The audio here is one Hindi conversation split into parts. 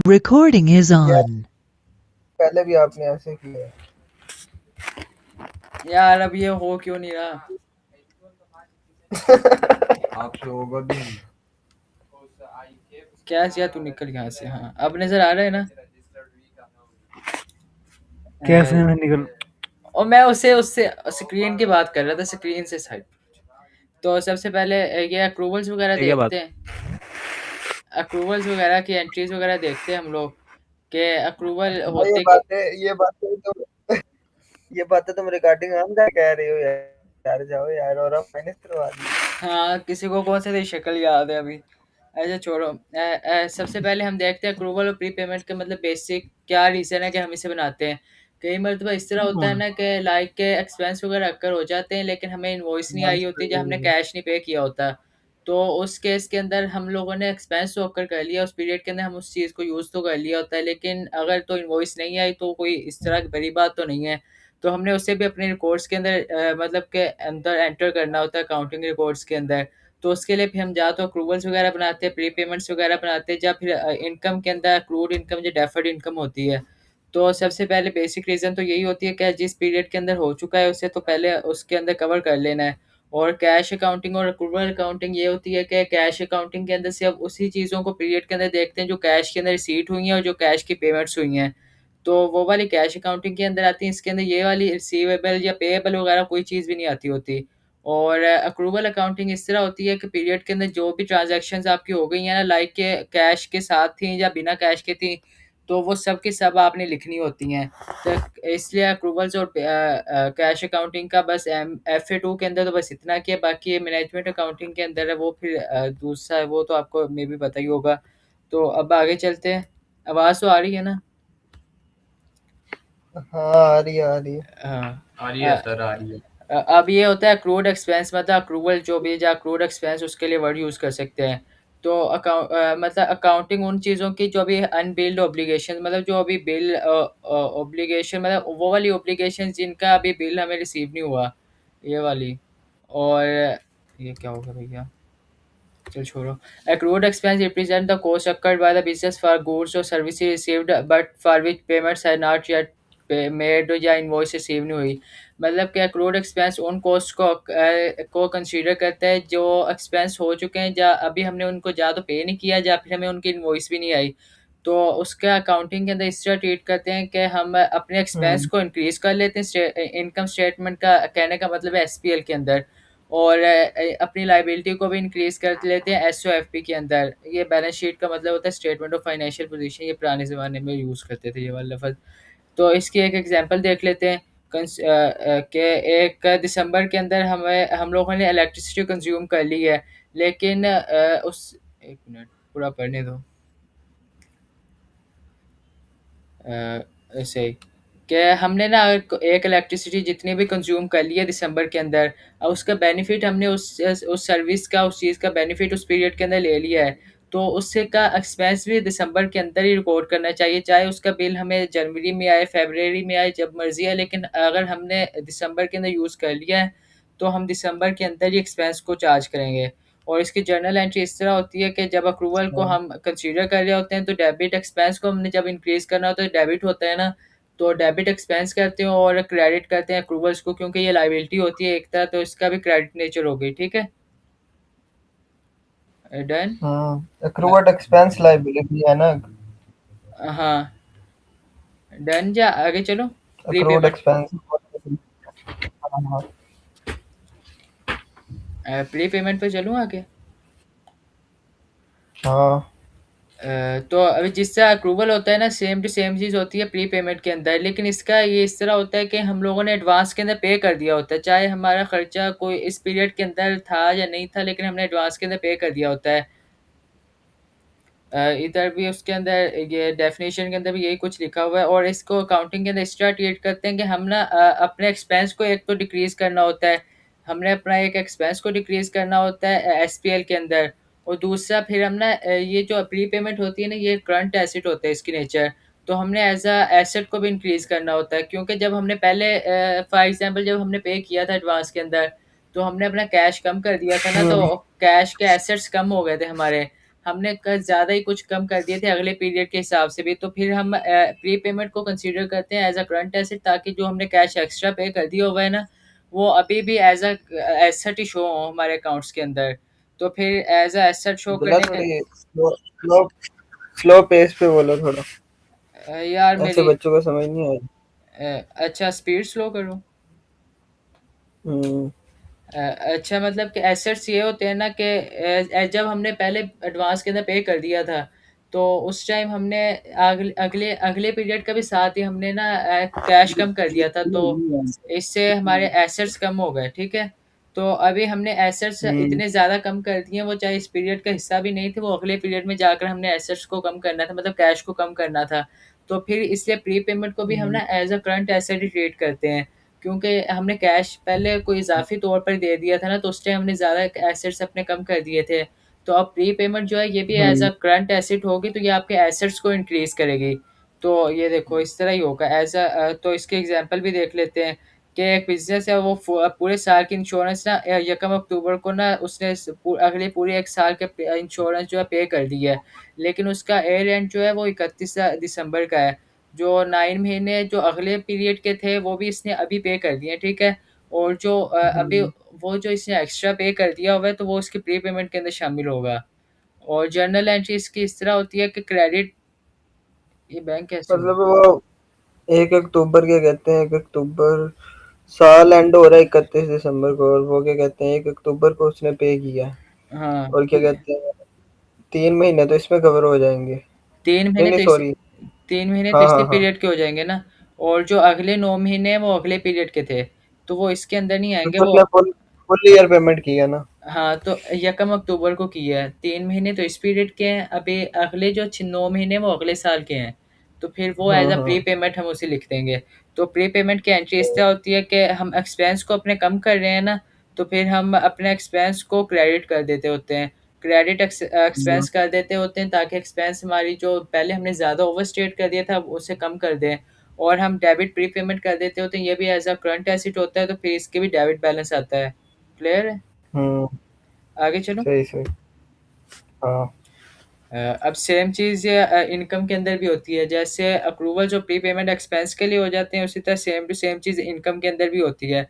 Recording is यार on. पहले भी आपने ऐसे किया है। यार अब ये हो क्यों नहीं रहा? आपसे होगा भी नहीं। क्या किया तू? निकल यहाँ से। हाँ अब नजर आ रहा है ना? कैसे में निकल। और मैं उससे उससे स्क्रीन की बात कर रहा था, स्क्रीन से साइड। तो सबसे पहले ये अप्रूवल्स वगैरह ये क्या बात? देखते हैं, अप्रूवल्स वगैरह की एंट्रीज वगैरह देखते हैं हम लोग के अप्रूवल हाँ, होते ये बातें तुम रिकॉर्डिंग हम क्या कह रहे हो यार जाओ यार और आप माइनस करवा दी। हाँ किसी को कौन सी शक्ल याद है अभी? ऐसे छोड़ो। सबसे पहले हम देखते हैं अप्रूवल और प्री पेमेंट का मतलब बेसिक क्या रीज़न है कि हम इसे बनाते हैं। कई मरतबा इस तरह होता है ना कि लाइक के एक्सपेंस वगैरह अक्कर हो जाते हैं लेकिन हमें इनवॉइस नहीं आई होती जब हमने कैश नहीं पे किया होता। तो उस केस के अंदर हम लोगों ने एक्सपेंस तो अक्कर कर लिया, उस पीरियड के अंदर हम उस चीज़ को यूज़ तो कर लिया होता है, लेकिन अगर तो इनवॉइस नहीं आई तो कोई इस तरह की बड़ी बात तो नहीं है। तो हमने उसे भी अपने रिकॉर्ड्स के अंदर मतलब के अंदर एंटर करना होता है अकाउंटिंग रिकॉर्ड्स के अंदर। तो उसके लिए फिर हम या तो अक्रूवल्स वगैरह बनाते हैं, प्री पेमेंट्स वगैरह बनाते हैं, या फिर इनकम के अंदर अक्रूड इनकम जो डेफर्ड इनकम होती है। तो सबसे पहले बेसिक रीज़न तो यही होती है कि जिस पीरियड के अंदर हो चुका है उसे तो पहले उसके अंदर कवर कर लेना है। और कैश अकाउंटिंग और अक्रूवल अकाउंटिंग ये होती है कि कैश अकाउंटिंग के अंदर से अब उसी चीज़ों को पीरियड के अंदर देखते हैं जो कैश के अंदर रिसीट हुई हैं और जो कैश की पेमेंट्स हुई हैं। तो वो वाली कैश अकाउंटिंग के अंदर आती है, इसके अंदर ये वाली रिसीवेबल या पेएबल वगैरह कोई चीज़ भी नहीं आती होती। और अक्रूवल अकाउंटिंग इस तरह होती है कि पीरियड के अंदर जो भी ट्रांज़ैक्शंस आपकी हो गई हैं ना, लाइक के कैश के साथ थी या बिना कैश के थी, तो वो सब की सब आपने लिखनी होती हैं। तो इसलिए अक्रूवल्स और कैश अकाउंटिंग का बस FA2 के अंदर तो बस इतना कि बाकी ये मैनेजमेंट अकाउंटिंग के अंदर है वो फिर दूसरा है, वो तो आपको मे बी पता ही होगा। तो अब आगे चलते हैं। आवाज़ तो आ रही है ना? हाँ आ रही है आ रही है। हाँ। आ रही है सर, आ रही है। अब ये होता है अक्रूड एक्सपेंस, मतलब अक्रूवल जो भी है अक्रूड एक्सपेंस उसके लिए वर्ड यूज़ कर सकते हैं। तो मतलब अकाउंटिंग उन चीज़ों की जो अभी अनबिल्ड ऑब्लिगेशन, मतलब जो अभी बिल ऑब्लिगेशन, मतलब वो वाली ऑब्लिगेशन जिनका अभी बिल हमें रिसीव नहीं हुआ, ये वाली। और ये क्या होगा भैया? चल छोड़ो। Accrued expense represent the cost incurred by the business for goods or services received but for which payments are not yet made या इनवॉइस रिसीव नहीं हुई। मतलब कि accrued expense उन कॉस्ट को कंसीडर करता है जो एक्सपेंस हो चुके हैं, या अभी हमने उनको या तो पे नहीं किया या फिर हमें उनकी इनवॉइस भी नहीं आई। तो उसका अकाउंटिंग के अंदर इस तरह ट्रीट करते हैं कि हम अपने एक्सपेंस को इंक्रीज कर लेते हैं इनकम स्टेटमेंट का कहने का मतलब है SPL के अंदर, और अपनी लायबिलिटी को भी इंक्रीज़ कर लेते हैं SOFP के अंदर। ये बैलेंस शीट का मतलब होता है स्टेटमेंट ऑफ फाइनेंशियल पोजीशन, ये पुराने ज़माने में यूज़ करते थे ये वाला लफ़्ज़। तो इसकी एक एग्ज़ाम्पल देख लेते हैं। कि 1 दिसंबर के अंदर हम लोगों ने इलेक्ट्रिसिटी कंज़्यूम कर ली है, लेकिन 1 मिनट पूरा पढ़ने दो। ऐसे ही कि हमने ना एक इलेक्ट्रिसिटी जितनी भी कंज्यूम कर ली है दिसंबर के अंदर, उसका बेनिफिट हमने उस सर्विस का, उस चीज़ का बेनिफिट उस पीरियड के अंदर ले लिया है, तो उससे का एक्सपेंस भी दिसंबर के अंदर ही रिकॉर्ड करना चाहिए, चाहे उसका बिल हमें जनवरी में आए, फरवरी में आए, जब मर्जी आए, लेकिन अगर हमने दिसंबर के अंदर यूज़ कर लिया है तो हम दिसंबर के अंदर ही एक्सपेंस को चार्ज करेंगे। और इसकी जर्नल एंट्री इस तरह होती है कि जब अप्रूवल को हम कंसीडर कर रहे होते हैं तो डेबिट एक्सपेंस को हमने जब इंक्रीज़ करना होता है, डेबिट होता है ना, तो डेबिट एक्सपेंस करते हैं और क्रेडिट करते हैं अक्रूवल्स को, क्योंकि ये लायबिलिटी होती है एक तरह, तो इसका भी क्रेडिट नेचर हो गई। ठीक है, डन। एक्रूड एक्सपेंस लायबिलिटी है ना। हाँ डन, जा आगे चलो। Pre accrued payment, expense. हाँ हाँ प्री पेमेंट पे चलूँ आगे। हाँ। तो अभी जिससे अप्रूवल होता है ना, सेम टू सेम चीज़ होती है प्री पेमेंट के अंदर, लेकिन इसका ये इस तरह होता है कि हम लोगों ने एडवांस के अंदर पे कर दिया होता है, चाहे हमारा खर्चा कोई इस पीरियड के अंदर था या नहीं था, लेकिन हमने एडवांस के अंदर पे कर दिया होता है। इधर भी उसके अंदर ये डेफिनेशन के अंदर भी यही कुछ लिखा हुआ है, और इसको अकाउंटिंग के अंदर इस तरह ट्रीट करते हैं कि हम ना अपने एक्सपेंस को एक तो डिक्रीज़ करना होता है, हमने अपना एक एक्सपेंस को डिक्रीज़ करना होता है SPL के अंदर, और दूसरा फिर हम ना ये जो प्री पेमेंट होती है ना, ये करंट एसेट होता है इसकी नेचर, तो हमने एज़ अ एसेट को भी इंक्रीज़ करना होता है, क्योंकि जब हमने पहले फॉर एग्ज़ाम्पल जब हमने पे किया था एडवांस के अंदर, तो हमने अपना कैश कम कर दिया था ना, तो कैश के एसेट्स कम हो गए थे हमारे। हमने ज़्यादा ही कुछ कम कर दिए थे अगले पीरियड के हिसाब से भी, तो फिर हम प्री पेमेंट को कंसीडर करते हैं एज़ अ करंट एसेट, ताकि जो हमने कैश एक्स्ट्रा पे कर दिया हुआ है ना, वो अभी भी as a asset he show हो हमारे अकाउंट्स के अंदर। तो फिर as a asset show Abdullah करने का थोड़ी स्लो स्लो पेस पे बोलो थोड़ा, यार ऐसे मेरी बच्चों को समझ नहीं आएगी। अच्छा स्पीड स्लो करूँ? हम्म। अच्छा, मतलब कि एसेट्स ये होते हैं ना कि जब हमने पहले एडवांस के अंदर पे कर दिया था, तो उस टाइम हमने अगले अगले अगले पीरियड का भी साथ ही हमने ना कैश कम कर दिया था, तो इससे हमारे एसेट्स कम हो गए, ठीक है? तो अभी हमने एसेट्स हम्म। इतने ज़्यादा कम कर दिए हैं, वो चाहे इस पीरियड का हिस्सा भी नहीं थे, वो अगले पीरियड में जाकर हमने एसेट्स को कम करना था, मतलब कैश को कम करना था। तो फिर इसलिए प्री पेमेंट को भी हम ना as a current asset he treat करते हैं। क्योंकि हमने कैश पहले कोई इज़ाफ़ी तौर पर दे दिया था ना, तो उस टाइम हमने ज़्यादा एसेट्स अपने कम कर दिए थे। तो अब प्री पेमेंट जो है ये भी as a hmm. Current asset होगी, तो ये आपके एसेट्स को इंक्रीज़ करेगी। तो ये देखो इस तरह ही होगा तो इसके एग्ज़ाम्पल भी देख लेते हैं कि एक बिज़नेस है, वो पूरे साल की इंश्योरेंस ना 1 अक्टूबर को ना उसने अगले पूरे 1 साल के इंश्योरेंस जो है पे कर दी है। लेकिन उसका ईयर एंड जो है वो 31 दिसंबर का है। जो 9 महीने जो अगले पीरियड के थे, वो भी इसने अभी पे कर दिए हैं, ठीक है? और जो अभी वो जो इसने एक्स्ट्रा पे कर दिया हुआ है, तो वो उसकी प्री पेमेंट के अंदर शामिल होगा। और जर्नल एंट्री इसकी इस तरह होती है कि क्रेडिट ये बैंक कैसे मतलब हुआ? वो 1 अक्टूबर क्या कहते हैं, 1 अक्टूबर साल एंड हो रहा है 31 दिसंबर को, और वो क्या कहते हैं 1 अक्टूबर को उसने पे किया है। हाँ, और क्या कहते हैं 3 महीने तो इसमें कवर हो जाएंगे। 3 नहीं महीने नहीं तो इस सॉरी। 3 महीने तो हाँ इसी हाँ हाँ। पीरियड के हो जाएँगे ना, और जो अगले 9 महीने हैं, वो अगले पीरियड के थे। तो वो इसके अंदर नहीं आएँगे, तो उसने वो फुल ईयर पेमेंट किया ना। हाँ, तो 1 अक्टूबर को किया है, 3 महीने तो इस पीरियड के हैं, अभी अगले जो 9 महीने हैं वो अगले साल के हैं, तो फिर वो हाँ एज़ अ प्री हाँ। पेमेंट हम उसे लिख देंगे। तो प्री पेमेंट की एंट्री इस तरह होती है कि हम एक्सपेंस को अपने कम कर रहे हैं ना, तो फिर हम अपने एक्सपेंस को क्रेडिट कर देते होते हैं। क्रेडिट हम्म। एक्सपेंस कर देते होते हैं, ताकि एक्सपेंस हमारी जो पहले हमने ज़्यादा ओवरस्टेट कर दिया था, उसे कम कर दें। और हम डेबिट प्री पेमेंट कर देते होते हैं, ये भी एज़ अ करंट एसेट होता है, तो फिर इसके भी डेबिट बैलेंस आता है। क्लियर है? हम्म। आगे चलो। सही सही। हाँ। अब सेम चीज़ ये इनकम के अंदर भी होती है। जैसे अप्रूवल जो प्री पेमेंट एक्सपेंस के लिए हो जाते हैं, उसी तरह सेम टू सेम चीज़ इनकम के अंदर भी होती है।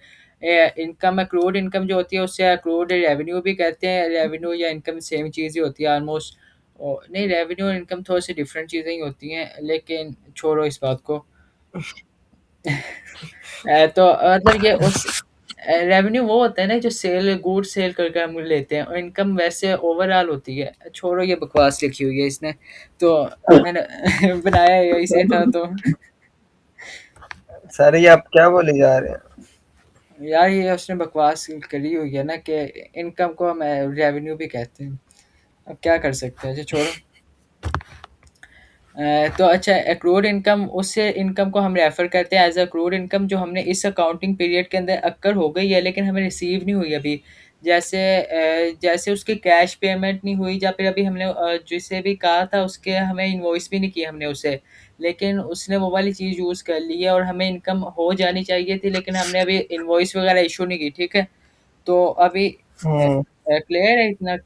इनकम एक्रूड इनकम जो होती है, उससे एक्रूड रेवेन्यू भी कहते हैं। रेवेन्यू या इनकम सेम चीज़ ही होती है ऑलमोस्ट। नहीं, रेवेन्यू और इनकम थोड़ी-सी डिफरेंट चीज़ें ही होती हैं, लेकिन छोड़ो इस बात को। तो मतलब ये उस रेवेन्यू वो होता है ना, जो गुड्स सेल करके हम लेते हैं, और इनकम वैसे ओवरऑल होती है। छोड़ो, ये बकवास लिखी हुई है इसने, तो मैंने बनाया यही से था, तो सर ये आप क्या बोले जा रहे हैं। यार ये उसने बकवास करी हुई है ना कि इनकम को हम रेवेन्यू भी कहते हैं। अब क्या कर सकते हैं, जो छोड़ो। तो अच्छा, एक्रूड इनकम, उससे इनकम को हम रेफ़र करते हैं एज़ एक्रूड इनकम, जो हमने इस अकाउंटिंग पीरियड के अंदर अक्कर हो गई है, लेकिन हमें रिसीव नहीं हुई अभी। जैसे उसकी कैश पेमेंट नहीं हुई, या फिर अभी हमने जिसे भी कहा था उसके हमें इनवॉइस भी नहीं की हमने उसे, लेकिन उसने वो वाली चीज़ यूज़ कर ली है, और हमें इनकम हो जानी चाहिए थी, लेकिन हमने अभी इनवॉइस वगैरह इश्यू नहीं की, ठीक है? तो अभी हम्म। क्लियर है इतना?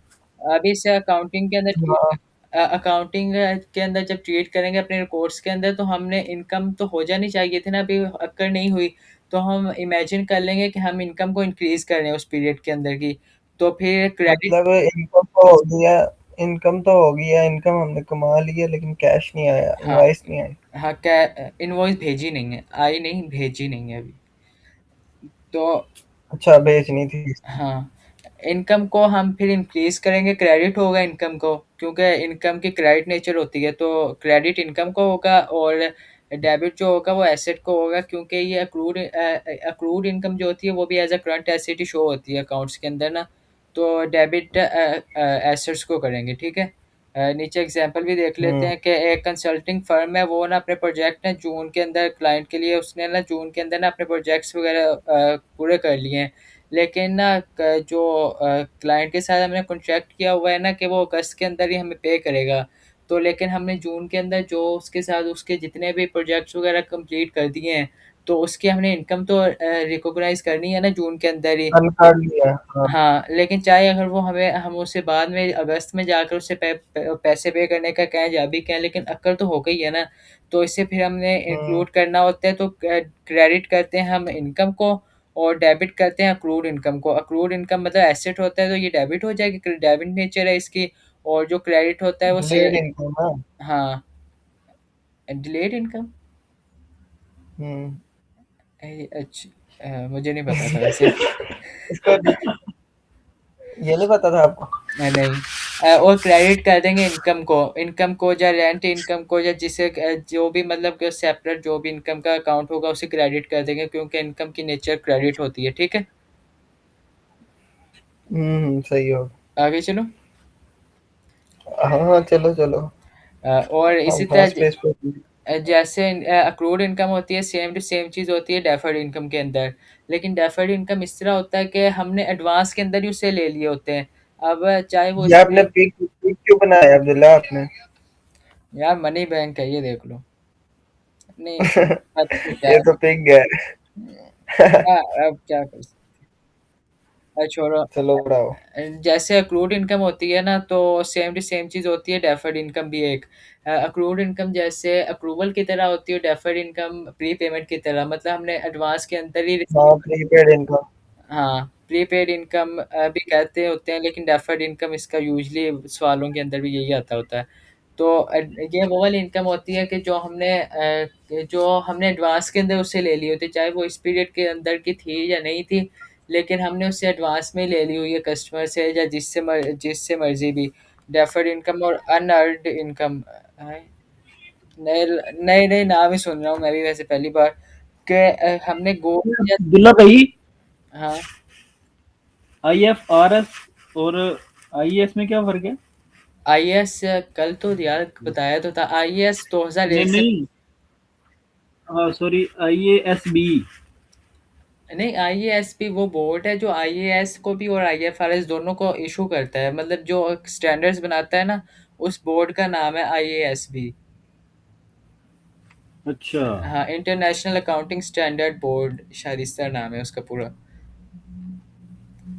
अभी इसे अकाउंटिंग के अंदर हाँ। अकाउंटिंग के अंदर जब ट्रीट करेंगे अपने रिकॉर्ड्स के अंदर, तो हमने इनकम तो हो जानी चाहिए थी ना, अभी अक्कर नहीं हुई। तो हम इमेजिन कर लेंगे कि हम इनकम को इंक्रीज़ कर रहे हैं उस पीरियड के अंदर की, तो फिर क्रेडिट मतलब इनकम तो हो गया, इनकम तो हो गया, इनकम हमने कमा लिया लेकिन कैश नहीं आया, हाँ, इनवॉइस नहीं आई। हाँ, क्या इनवॉइस भेजी नहीं है, आई नहीं, भेजी नहीं है अभी। तो अच्छा भेजनी थी। हाँ, इनकम को हम फिर इंक्रीज़ करेंगे, क्रेडिट होगा इनकम को, क्योंकि इनकम की क्रेडिट नेचर होती है, तो क्रेडिट इनकम को होगा, और डेबिट जो होगा वो एसेट को होगा, क्योंकि ये अक्रूड इनकम जो होती है, वो भी as a current asset he show होती है अकाउंट्स के अंदर ना, तो डेबिट एसेट्स को करेंगे, ठीक है? नीचे एग्ज़ाम्पल भी देख लेते हम्म। हैं कि एक कंसल्टिंग फ़र्म है, वो ना अपने प्रोजेक्ट ना जून के अंदर क्लाइंट के लिए उसने ना जून के अंदर ना अपने प्रोजेक्ट्स वगैरह पूरे कर लिए हैं। लेकिन ना जो क्लाइंट के साथ हमने कॉन्ट्रैक्ट किया हुआ है ना कि वो अगस्त के अंदर ही हमें पे करेगा। तो लेकिन हमने जून के अंदर जो उसके साथ उसके जितने भी प्रोजेक्ट्स वगैरह कंप्लीट कर दिए हैं, तो उसकी हमने इनकम तो रिकॉग्नाइज़ करनी है ना जून के अंदर ही। पैन कार्ड लिया है, हाँ। हाँ, लेकिन चाहे अगर वो हम उससे बाद में अगस्त में जाकर उससे पैसे पे करने का कहें या भी कहें, लेकिन अक्ल तो हो गई है ना, तो इसे फिर हमने हुँ, इंक्लूड करना होता है, तो क्रेडिट करते हैं हम इनकम को और डेबिट करते हैं अक्रूड इनकम को। अक्रूड इनकम मतलब एसेट होता है, तो ये डेबिट हो जाएगी, डेबिट नेचर है इसकी। और जो क्रेडिट होता है वो से डिलेड इनकम है। हाँ, डिलेड इनकम। हुँ। मुझे नहीं पता था वैसे। इसका ये नहीं पता था आपको? नहीं। और क्रेडिट कर देंगे इनकम को या रेंट इनकम को या जिसे जो भी मतलब कि सेपरेट जो भी इनकम का अकाउंट होगा उसे क्रेडिट कर देंगे, क्योंकि इनकम की नेचर क्रेडिट होती है, ठीक है? सही होगा। आगे चलो। हाँ, हाँ, चलो, चलो। और हम इसी तरह फास्ट पेस पे जैसे अक्रूड इनकम होती है, सेम टू सेम चीज़ होती है डेफर्ड इनकम के अंदर। लेकिन डेफर्ड इनकम इस तरह होता है कि हमने एडवांस के अंदर ही उसे ले लिए होते हैं। अब चाहे वो ये आपने स्प्लिट। पीक पीक क्यों बनाया अब्दुल्ला आपने? यार मनी बैंक है, ये देख लो। नहीं, पता नहीं क्या ये तो पिक गया है। है। अब क्या कर छोड़ो। चलो बढ़ाओ। जैसे अक्रूड इनकम होती है ना, तो सेम टू सेम चीज़ होती है डेफर्ड इनकम भी एक। अक्रूड इनकम जैसे अप्रूवल की तरह होती है, डेफर्ड इनकम प्री पेमेंट की तरह, मतलब हमने एडवांस के अंदर ही रिसीव। हाँ, प्रीपेड इनकम। हाँ, प्रीपेड इनकम भी कहते होते हैं, लेकिन डेफर्ड इनकम इसका यूजुअली सवालों के अंदर भी यही आता होता है। तो ये वो वाली इनकम होती है कि जो हमने एडवांस के अंदर उससे ले ली होती है, चाहे वो इस पीरियड के अंदर की थी या नहीं थी, लेकिन हमने उससे एडवांस में ले ली हुई है कस्टमर से या जिससे मर्ज़ी भी। डेफर्ड इनकम और अनअर्न्ड इनकम नए नए नए नाम ही सुन रहा हूँ मैं भी वैसे पहली बार कि हमने गोल्ड या। अब्दुल्ला भाई, हाँ। आईएफआरएस और आईएएस में क्या फर्क है? आईएएस कल तो यार बताया तो था, आईएएस नहीं 2001 से। नहीं, हाँ सॉरी, आईएएसबी। नहीं, आईएएसपी वो बोर्ड है जो आईएएस को भी और आईएफआरएस दोनों को इशू करता है, मतलब जो स्टैंडर्ड्स बनाता है ना, उस बोर्ड का नाम है आईएएसबी। अच्छा, हाँ, इंटरनेशनल अकाउंटिंग स्टैंडर्ड बोर्ड, शायद इस तरह नाम है उसका पूरा।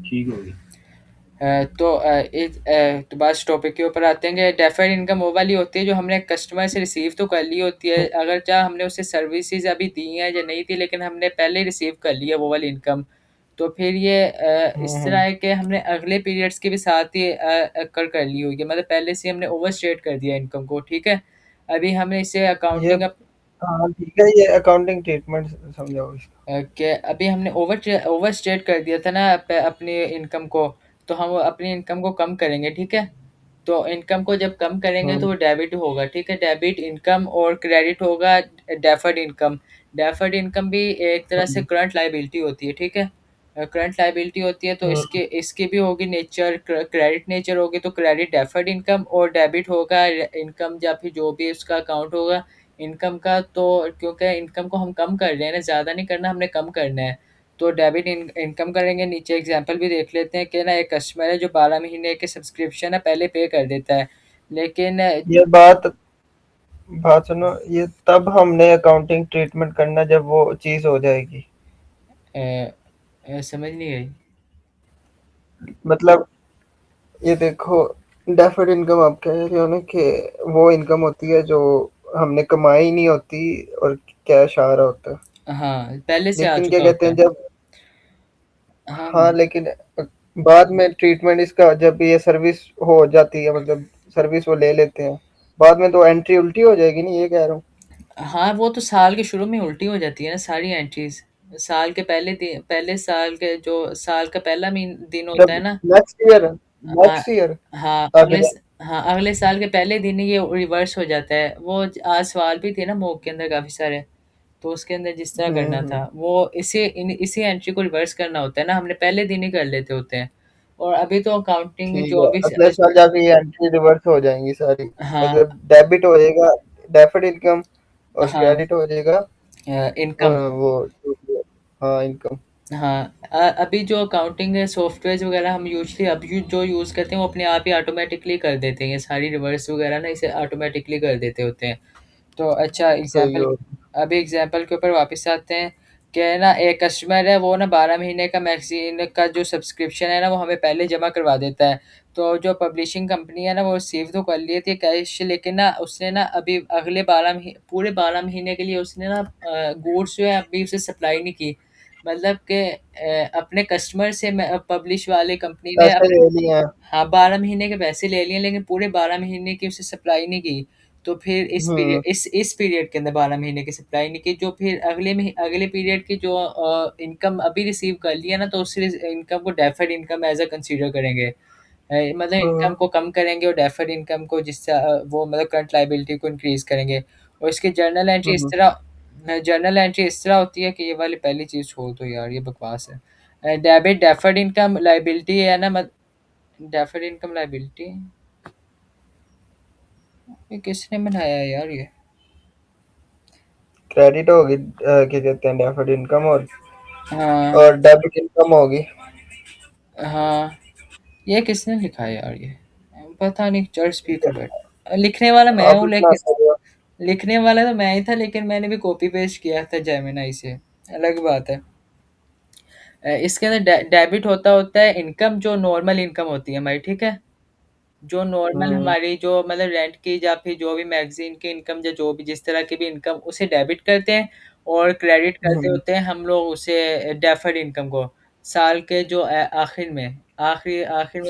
ठीक हो गया। तो बस टॉपिक के ऊपर आते हैं कि डेफर्ड इनकम वो वाली होती है जो हमने कस्टमर से रिसीव तो कर ली होती है, अगर चाहे हमने उसे सर्विसेज अभी दी हैं या नहीं थी, लेकिन हमने पहले ही रिसीव कर लिया वो वाली इनकम। तो फिर ये इस तरह हम्म, है कि हमने अगले पीरियड्स के भी साथ ही कर ली हुई है, मतलब पहले से हमने ओवर स्टेट कर दिया इनकम को, ठीक है? अभी हमें इसे ये अकाउंटिंग हाँ ठीक है, ये अकाउंटिंग ट्रीटमेंट समझाओ इसका। कि अभी हमने ओवर स्टेट कर दिया था ना अपनी इनकम को, तो हम अपनी इनकम को कम करेंगे, ठीक है? तो इनकम को जब कम करेंगे तो हम्म, वो डेबिट होगा, ठीक है? डेबिट इनकम और क्रेडिट होगा डेफर्ड इनकम। डेफर्ड इनकम भी एक तरह से हम्म, करंट लायबिलिटी होती है, ठीक है? करंट लायबिलिटी होती है, तो हम्म, इसके इसकी भी होगी नेचर, क्रेडिट नेचर होगी, तो क्रेडिट डेफर्ड इनकम और डेबिट होगा इनकम या फिर जो भी उसका अकाउंट होगा इनकम का। तो क्योंकि इनकम को हम कम कर रहे हैं ना, ज़्यादा नहीं करना, हमने कम करना है, तो डेबिट इनकम करेंगे। नीचे एग्जांपल भी देख लेते हैं कि ना, एक कस्टमर है जो 12 महीने के सब्सक्रिप्शन है पहले पे कर देता है, लेकिन ये बात बात सुनो, ये तब हमने अकाउंटिंग ट्रीटमेंट करना जब वो चीज हो जाएगी। समझ नहीं गई। मतलब ये देखो, डेफर्ड इनकम आप कह रहे हो ना कि वो इनकम होती है जो हमने कमाई नहीं होती और कैश आ रहा होता है। हाँ, पहले से आ लेकिन क्या चुका कहते होता हैं है। जब, हाँ, हाँ लेकिन बाद में ट्रीटमेंट इसका जब ये सर्विस हो जाती है, मतलब सर्विस वो ले लेते हैं, बाद में तो एंट्री उल्टी हो जाएगी, नहीं ये कह रहा हूँ। हाँ, वो तो साल के शुरू में उल्टी हो जाती है ना सारी एंट्रीज। साल के पहले साल के जो साल का पहला दिन होता है जब ना। नेक्स्ट ईयर हाँ, नेक्स्ट ईयर हाँ, अगला। हाँ, अगले साल के पहले दिन ही ये रिवर्स हो जाता है। वो आज सवाल भी थे ना मॉक के अंदर काफ़ी सारे, तो उसके अंदर जिस तरह करना हम्म, था वो इसी एंट्री को रिवर्स करना होता है ना, हमने पहले दिन ही कर लेते होते हैं। और अभी तो अकाउंटिंग ठीक जो है, भी अगले साल जाके ये एंट्री रिवर्स हो जाएंगी सारी। हाँ, मतलब डेबिट हो जाएगा डेफर्ड इनकम और हाँ, क्रेडिट हो जाएगा इनकम। वो हाँ इनकम। हाँ, अभी जो अकाउंटिंग सॉफ्टवेयर वगैरह हम यूजली अब जो यूज़ करते हैं वो अपने आप ही ऑटोमेटिकली कर देते हैं, ये सारी रिवर्स वगैरह ना इसे ऑटोमेटिकली कर देते होते हैं। तो अच्छा सही एग्जांपल हो। अभी एग्जांपल के ऊपर वापस आते हैं कि ना एक कस्टमर है, वो ना 12 महीने का मैगज़ीन का जो सब्सक्रिप्शन है ना, वो हमें पहले जमा करवा देता है। तो जो पब्लिशिंग कंपनी है ना, वो रिसीव तो कर लिए थे कैश, लेकिन ना उसने ना अभी अगले 12 पूरे 12 महीने के लिए उसने ना गुड्स जो है अभी उसे सप्लाई नहीं की। मतलब कि अपने कस्टमर से पब्लिश वाली कंपनी ने पैसे ले लिए हैं। हाँ, 12 महीने के पैसे ले लिए, लेकिन पूरे 12 महीने की उसे सप्लाई नहीं की। तो फिर इस पीरियड के अंदर 12 महीने की सप्लाई नहीं की, जो फिर अगले पीरियड की जो इनकम अभी रिसीव कर लिया ना, तो उस इनकम को deferred income as a consider करेंगे। मतलब इनकम को कम करेंगे और डेफर्ड इनकम को, जिससे वो मतलब करंट लायबिलिटी को इंक्रीज़ करेंगे। और इसकी जर्नल एंट्री इस तरह होती है कि ये वाली पहली चीज़ छोड़ दो यार, ये बकवास है। डेबिट डेफर्ड इनकम लायबिलिटी है ना, डेफर्ड इनकम लायबिलिटी, ये किसने बनाया है यार ये? क्रेडिट होगी, क्या कहते हैं, डेफर्ड इनकम, हाँ, और डेबिट इनकम होगी। हाँ, ये किसने लिखा है यार ये? पता नहीं, चढ़ स्पीकर बैठ लिखने वाला मैं आप हूँ, इतना लेकिन सही हो। लिखने वाला तो मैं ही था, लेकिन मैंने भी कॉपी पेस्ट किया था जेमिनी से, अलग बात है। इसके अंदर डेबिट होता है इनकम, जो नॉर्मल इनकम होती है हमारी, ठीक है? जो नॉर्मल हम्म हमारी जो मतलब रेंट की या फिर जो भी मैगज़ीन की इनकम, या जो भी जिस तरह की भी इनकम, उसे डेबिट करते हैं, और क्रेडिट करते हम्म, होते हैं हम लोग उसे डेफर्ड इनकम को, साल के जो आखिर में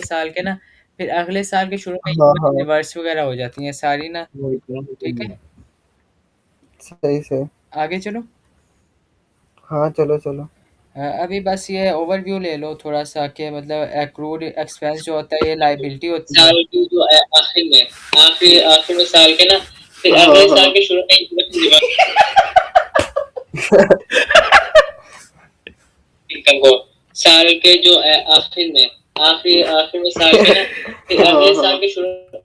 साल के ना, फिर अगले साल के शुरू में हाँ ये हाँ, रिवर्स वगैरह हो जाती हैं सारी ना, वही तो। ठीक है? सही से। आगे चलो। हाँ चलो चलो। अभी बस ये ओवरव्यू ले लो थोड़ा-सा कि मतलब एक्रूड एक्सपेंस जो होता है, ये लायबिलिटी होती है। साल की जो आखिर में साल के ना, फिर हाँ अगले साल हाँ। के शुरू में इनकम को, साल के जो आखिर में साल के ना, फिर हाँ अगले साल हाँ। के शुरू में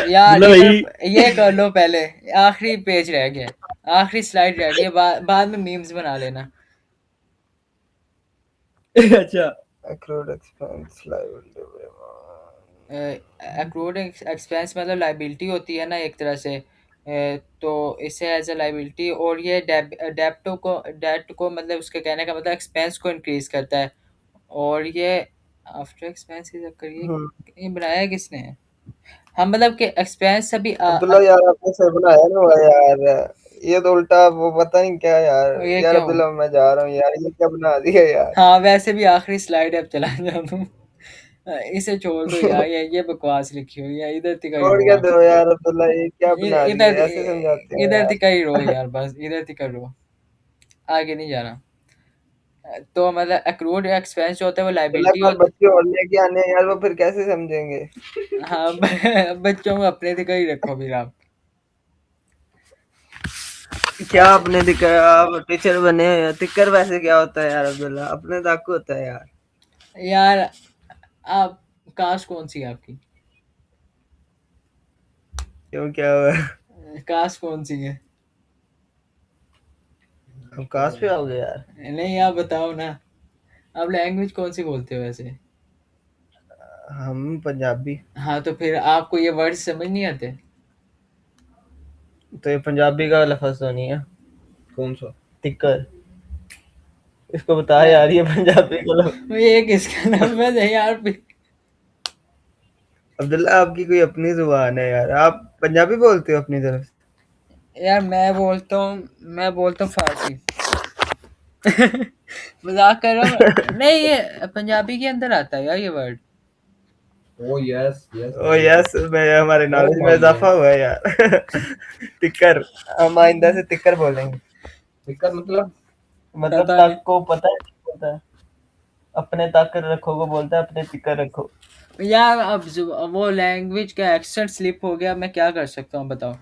यार मतलब इधर वही ये कर लो पहले, आखिरी पेज रह गया, आखिरी स्लाइड रह गई है, बाद में मीम्स बना लेना। अच्छा। Accrued expense liability। Accrued expense मतलब लायबिलिटी होती है ना एक तरह से, तो इसे एज अ लायबिलिटी, और ये डेट को मतलब उसके कहने का मतलब एक्सपेंस को इंक्रीज करता है, और ये आफ्टर एक्सपेंस करिए, हम्म। ये बनाया है किसने? हम मतलब कि एक्सपेंस अभी अब्दुल्ला यार, आपने सही बनाया ना हुआ यार। ये तो उल्टा वो पता नहीं क्या यार। ये यार क्या हो, अब्दुल्ला, मैं जा रहा हूँ यार, ये क्या बना दिया यार। हाँ वैसे भी आखिरी स्लाइड है, अब चला जा दूँ। इसे छोड़ दो यार, ये बकवास लिखी हुई है, इधर तिका ही छोड़ रहो क्या आप। दो यार अब्दुल्ला, ये क्या बना इधर दिया, ऐसे समझाते हैं इधर यार। तिका ही रहो यार, बस इधर तिका रहो, आगे नहीं जाना। तो मतलब एक्रूड एक्सपेंस जो होता है वो अब्दुल्ला, लायबिलिटी कोई होता बच्चे और लेके आने हैं यार, वो फिर कैसे समझेंगे। है। हाँ, बच्चों को अपने तिका ही रखो फिर आप। क्या आपने दिखाया, आप टीचर बने हैं, टिकर वैसे क्या होता है यार अब्दुल्ला, अपने तक होता है यार। यार आप, कास्ट कौन सी है आपकी? क्यों, क्या हुआ। कास्ट कौन सी है? हम काश पे आओगे यार। नहीं, आप बताओ ना, आप लैंग्वेज कौन सी बोलते हो वैसे? हम पंजाबी। हाँ, तो फिर आपको ये वर्ड समझ नहीं आते? तो ये पंजाबी का लफज तो नहीं है। कौन सा? टिकर। इसको बता यार यार, ये पंजाबी का लफज। ये किसका लफ्ज है यार? अब्दुल्ला, आपकी कोई अपनी जुबान है यार, आप पंजाबी बोलते हो अपनी तरफ से। यार मैं बोलता हूँ फारसी। मजाक कर रहा हूँ, नहीं ये पंजाबी के अंदर आता है यार ये वर्ड। ओ यस यस ओ यस, मैं हमारे ओ नॉलेज में माय इजाफा गॉड। हुआ है यार। टिकर। हम आइंदा से टिकर बोलेंगे। दिक्कत मतलब? मतलब पता नहीं तक को पता है क्या बोलता है। अपने तक रखो को बोलता है, अपने टिकर रखो। यार, अब वो लैंग्वेज का एक्सेंट स्लिप हो गया, मैं क्या कर सकता हूँ बताओ?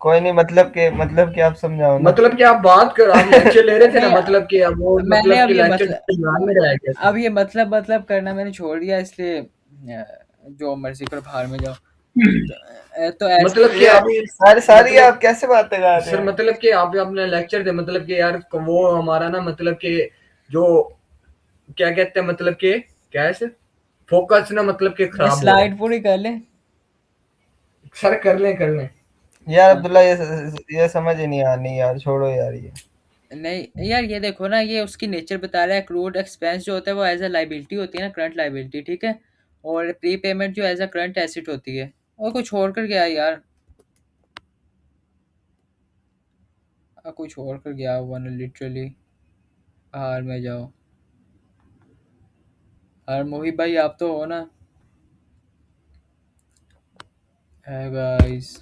कोई नहीं, मतलब कि आप समझाओ ना। मतलब कि आप बात कर, आप लेक्चर ले रहे थे ना, नहीं, मतलब कि अब वो मैंने मतलब अब कि ये लेक्चर मतलब ध्यान में रह गया था। अब ये मतलब करना मैंने छोड़ दिया, इसलिए जो मर्जी करो, बाहर में जाओ। तो ऐसे मतलब कि ये आप सारी मतलब आप कैसे बातें कर रहे सर, हैं। मतलब कि आप अपने लेक्चर थे, मतलब कि यार वो हमारा ना, मतलब कि जो क्या कहते हैं, मतलब कि क्या है सर, फोकस ना मतलब कि खराब हो रहा है। स्लाइड पूरी कर ले। सर कर लें। यार हाँ अब्दुल्ला, ये समझ ही नहीं आनी यार, छोड़ो यार ये। नहीं यार, ये देखो ना, ये उसकी नेचर बता रहा है। क्रूड एक्सपेंस जो होता है वो एज अ लाइबिलिटी होती है ना, करंट लाइबिलिटी, ठीक है। और प्री पेमेंट जो एज अ करंट एसेट होती है। और कुछ छोड़ कर गया यार, कुछ छोड़ कर गया हुआ ना लिटरली। हार में जाओ। और मोहित भाई आप तो हो ना? है गाइस।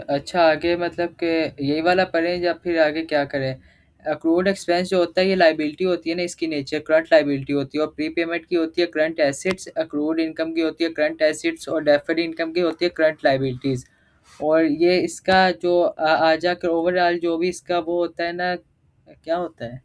अच्छा, आगे मतलब कि यही वाला पढ़ें या फिर आगे क्या करें? अक्रूड एक्सपेंस जो होता है ये लाइबिलिटी होती है ना, इसकी नेचर करंट लाइबिलिटी होती है। और प्री पेमेंट की होती है करंट एसेट्स, अक्रूड इनकम की होती है करंट एसेट्स, और डेफर्ड इनकम की होती है करंट लाइबिलिटीज़। और ये इसका जो आ जाकर ओवरऑल जो भी इसका वो होता है ना, क्या होता है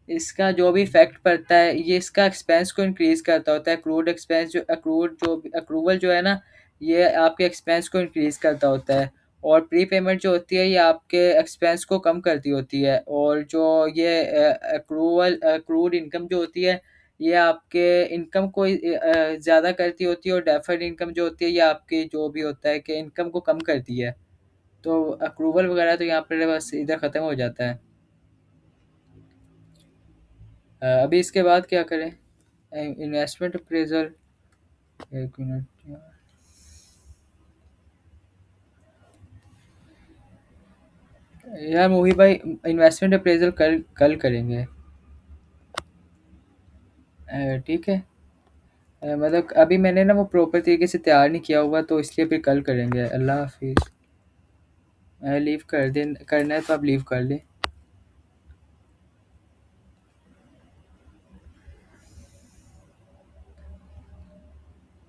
इसका जो भी इफेक्ट पड़ता है, ये इसका एक्सपेंस को इंक्रीज करता होता है। अक्रूड एक्सपेंस जो अक्रूवल जो है ना, ये आपके एक्सपेंस को इंक्रीज करता होता है। और प्री पेमेंट जो होती है ये आपके एक्सपेंस को कम करती होती है। और जो ये अक्रूड इनकम जो होती है, ये आपके इनकम को ज़्यादा करती होती है। और डेफर्ड इनकम जो होती है ये आपकी जो भी होता है कि इनकम को कम करती है। तो अक्रूवल वगैरह तो यहाँ पर बस इधर ख़त्म हो जाता है। अभी इसके बाद क्या करें? Investment appraisal. एक मिनट यार। यार मोहित भाई, इन्वेस्टमेंट अप्रेजल कल कल करेंगे। ठीक है। मतलब अभी मैंने ना वो प्रॉपर तरीके से तैयार नहीं किया हुआ, तो इसलिए फिर कल करेंगे। अल्लाह हाफिज़। लीव कर दे, करना है तो आप लीव कर लें।